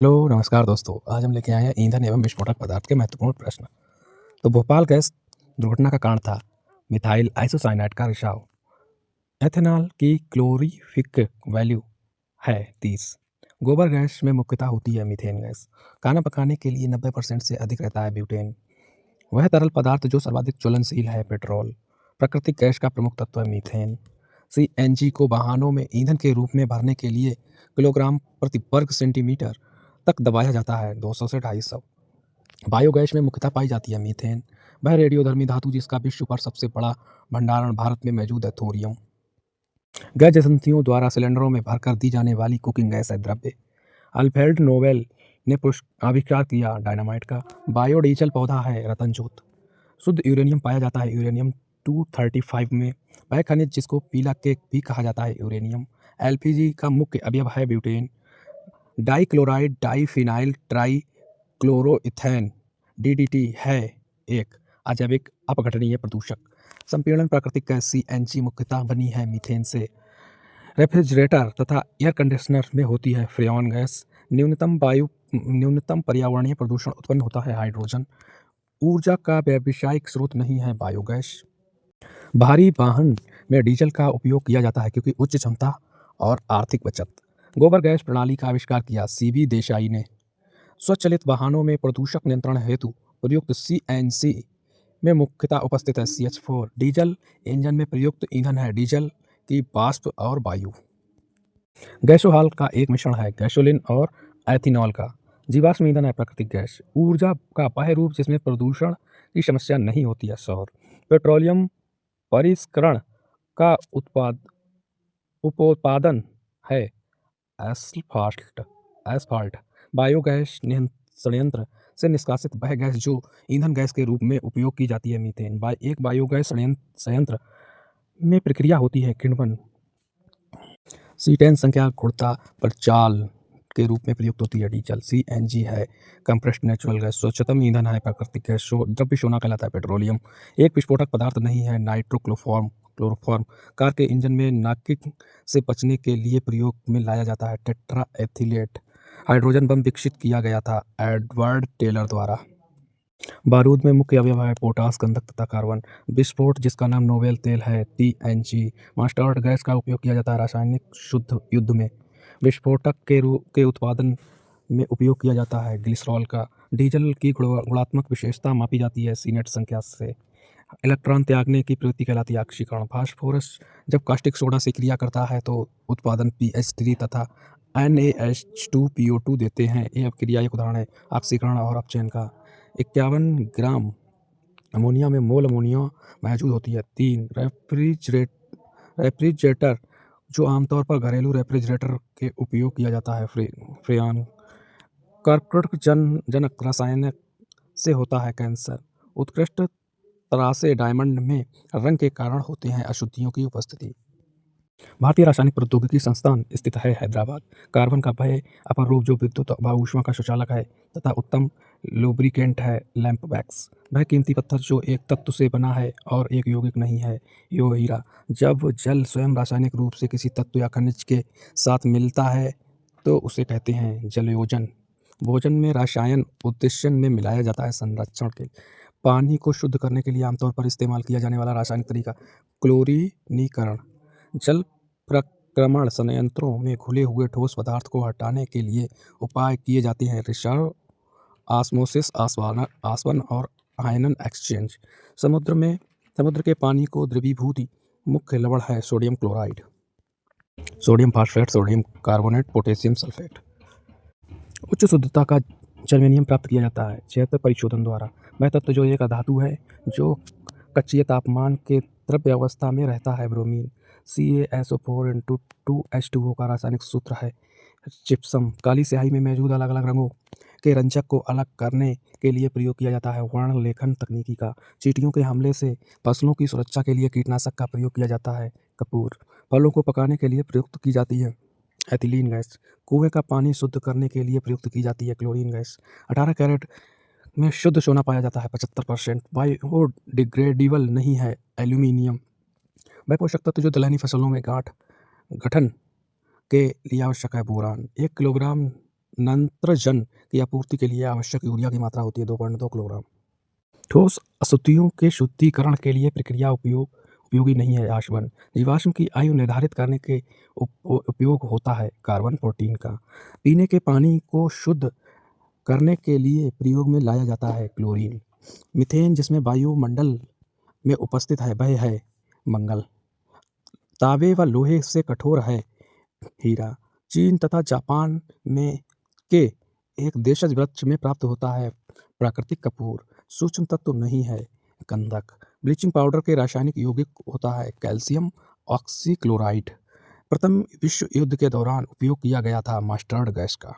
Hello, नमस्कार दोस्तों। आज हम लेके आए हैं ईंधन एवं विस्फोटक पदार्थ के महत्वपूर्ण प्रश्न। तो भोपाल गैस दुर्घटना का कारण था मिथाइल आइसोसाइनाइड का रिसाव। एथेनॉल की क्लोरीफिक वैल्यू है 30। गोबर गैस में मुख्यतः होती है मीथेन गैस। खाना पकाने के लिए 90% से अधिक रहता है ब्यूटेन। वह तरल पदार्थ जो सर्वाधिक ज्वलनशील है पेट्रोल। प्राकृतिक गैस का प्रमुख तत्व है मीथेन। सीएनजी को वाहनों में ईंधन के रूप में भरने के लिए किलोग्राम प्रति वर्ग सेंटीमीटर तक दबाया जाता है 200 से 250। बायोगैस में मुख्यतः पाई जाती है मीथेन। वह रेडियोधर्मी धातु जिसका विश्व पर सबसे बड़ा भंडारण भारत में मौजूद है थोरियम। गैस एजेंसियों द्वारा सिलेंडरों में भरकर दी जाने वाली कुकिंग गैस है द्रव्य। अल्फ्रेड नोबेल ने आविष्कार किया डायनामाइट का। बायोडीजल पौधा है रतनजोत। शुद्ध यूरेनियम पाया जाता है यूरेनियम 235 में। वह खनिज जिसको पीला केक भी कहा जाता है यूरेनियम। एलपीजी का मुख्य अवयव है butane. Dichloride diphenyl try chloroethane DDT है एक अजैविक अपघटनीय प्रदूषक। संपीड़न प्राकृतिक गैस सीएनजी मुख्यतः बनी है मीथेन से। रेफ्रिजरेटर तथा एयर कंडीशनर में होती है फ्रेऑन गैस। न्यूनतम पर्यावरणीय प्रदूषण उत्पन्न होता है हाइड्रोजन। ऊर्जा का व्यावसायिक स्रोत नहीं है बायोगैस। भारी वाहन में डीजल का उपयोग किया जाता है क्योंकि उच्च क्षमता और आर्थिक बचत। गोबर गैस प्रणाली का आविष्कार किया सीबी देसाई ने। स्वचालित वाहनों में प्रदूषक नियंत्रण हेतु प्रयुक्त सीएनसी में मुख्यतः उपस्थित है CH4। डीजल इंजन में प्रयुक्त ईंधन है डीजल की वाष्प और वायु। गैसोहॉल का एक मिश्रण है गैसोलीन और एथेनॉल का। जीवाश्म ईंधन है प्राकृतिक गैस। ऊर्जा का बाह्य रूप जिसमें प्रदूषण की समस्या नहीं होती है सौर। पेट्रोलियम परिष्करण का उपोत्पादन है एस्फाल्ट। बायोगैस संयंत्र से निष्कासित वह गैस जो ईंधन गैस के रूप में उपयोग की जाती है मीथेन। एक बायोगैस संयंत्र में प्रक्रिया होती है किण्वन। C10 संख्या गुणता पर चाल के रूप में प्रयुक्त होती है डीजल। सीएनजी है कंप्रेस्ड नेचुरल गैस। स्वच्छतम ईंधन है प्राकृतिक गैस। द्रव्य सोना कहलाता है पेट्रोलियम। एक विस्फोटक पदार्थ नहीं है क्लोरोफॉर्म। कार के इंजन में नॉकिंग से बचने के लिए प्रयोग में लाया जाता है टेट्रा एथिलेट। हाइड्रोजन बम विकसित किया गया था एडवर्ड टेलर द्वारा। बारूद में मुख्य अवयव है पोटास गंधक तथा कार्बन। विस्फोट जिसका नाम नोबेल तेल है TNG। मस्टर्ड गैस का उपयोग किया जाता है रासायनिक शुद्ध युद्ध में। विस्फोटक के उत्पादन में उपयोग किया जाता है ग्लिसरॉल का। डीजल की गुणात्मक विशेषता मापी जाती है सीनेट संख्या से। इलेक्ट्रॉन त्यागने की प्रवृत्ति कहलाती है ऑक्सीकरण। फास्फोरस जब कास्टिक सोडा से क्रिया करता है तो उत्पादन PH3 तथा NaH2PO2 देते हैं। ये क्रिया एक उदाहरण है ऑक्सीकरण और अपचयन का। 51 ग्राम अमोनिया में मोल अमोनिया मौजूद होती है 3। रेफ्रिजरेटर जो आमतौर पर घरेलू रेफ्रिजरेटर के उपयोग किया जाता है फ्रेऑन। कर्कट जनक रसायन से होता है कैंसर। उत्कृष्ट तरासे डायमंड में रंग के कारण होते हैं अशुद्धियों की उपस्थिति। भारतीय रासायनिक प्रौद्योगिकी संस्थान स्थित है हैदराबाद। कार्बन का वह अपर रूप जो विद्युत अभाव ऊष्मा का सुचालक है तथा उत्तम लुब्रिकेंट है लैंप वैक्स। वह कीमती पत्थर जो एक तत्व से बना है और एक यौगिक नहीं है हीरा। जब जल स्वयं रासायनिक रूप से किसी तत्व या खनिज के साथ मिलता है तो उसे कहते हैं जलयोजन। भोजन में रसायन उद्देश्य में मिलाया जाता है संरक्षण के। पानी को शुद्ध करने के लिए आमतौर पर इस्तेमाल किया जाने वाला रासायनिक तरीका क्लोरीनीकरण। जल प्रक्रमण संयंत्रों में घुले हुए ठोस पदार्थ को हटाने के लिए उपाय किए जाते हैं रिवर्स ऑस्मोसिस आसवन और आयन एक्सचेंज। समुद्र के पानी को द्रवीभूत मुख्य लवण है sodium chloride, sodium phosphate, sodium carbonate, potassium sulphate. उच्च शुद्धता का जर्मेनियम प्राप्त किया जाता है 76 परिशोधन द्वारा। वह तत्व जो एक अधातु है जो कक्षीय तापमान के द्रव्य अवस्था में रहता है ब्रोमीन। CaSO4 2H2O का रासायनिक सूत्र है जिप्सम। काली स्याही में मौजूद अलग अलग रंगों के रंजक को अलग करने के लिए प्रयोग किया जाता है वर्ण लेखन तकनीकी का। चींटियों के हमले से फसलों की सुरक्षा के लिए कीटनाशक का प्रयोग किया जाता है कपूर। फलों को पकाने के लिए प्रयुक्त की जाती है एथिलीन गैस। कुएं का पानी शुद्ध करने के लिए प्रयुक्त की जाती है क्लोरीन गैस। 18 कैरेट में शुद्ध सोना पाया जाता है 75%। बायोडिग्रेडेबल नहीं है एल्यूमिनियम। वह पोषक तत्व जो दलहनी फसलों में गांठ गठन के लिए आवश्यक है बोरान। 1 किलोग्राम नाइट्रोजन की आपूर्ति के लिए आवश्यक यूरिया की मात्रा होती है 2.2 किलोग्राम। ठोस अशुद्धियों के शुद्धिकरण के लिए प्रक्रिया उपयोगी नहीं है। आशवन जीवाश्म की आयु निर्धारित करने के उपयोग होता है कार्बन 14 का। पीने के पानी को शुद्ध करने के लिए प्रयोग में लाया जाता है क्लोरीन। मीथेन जिसमें वायुमंडल में उपस्थित है वह है मंगल। तांबे व लोहे से कठोर है हीरा। चीन तथा जापान में के एक देशज वृक्ष में प्राप्त होता है प्राकृतिक कपूर। सूक्ष्म तत्व नहीं है गंधक। ब्लीचिंग पाउडर के रासायनिक यौगिक होता है कैल्शियम ऑक्सीक्लोराइड। प्रथम विश्व युद्ध के दौरान उपयोग किया गया था मस्टर्ड गैस का।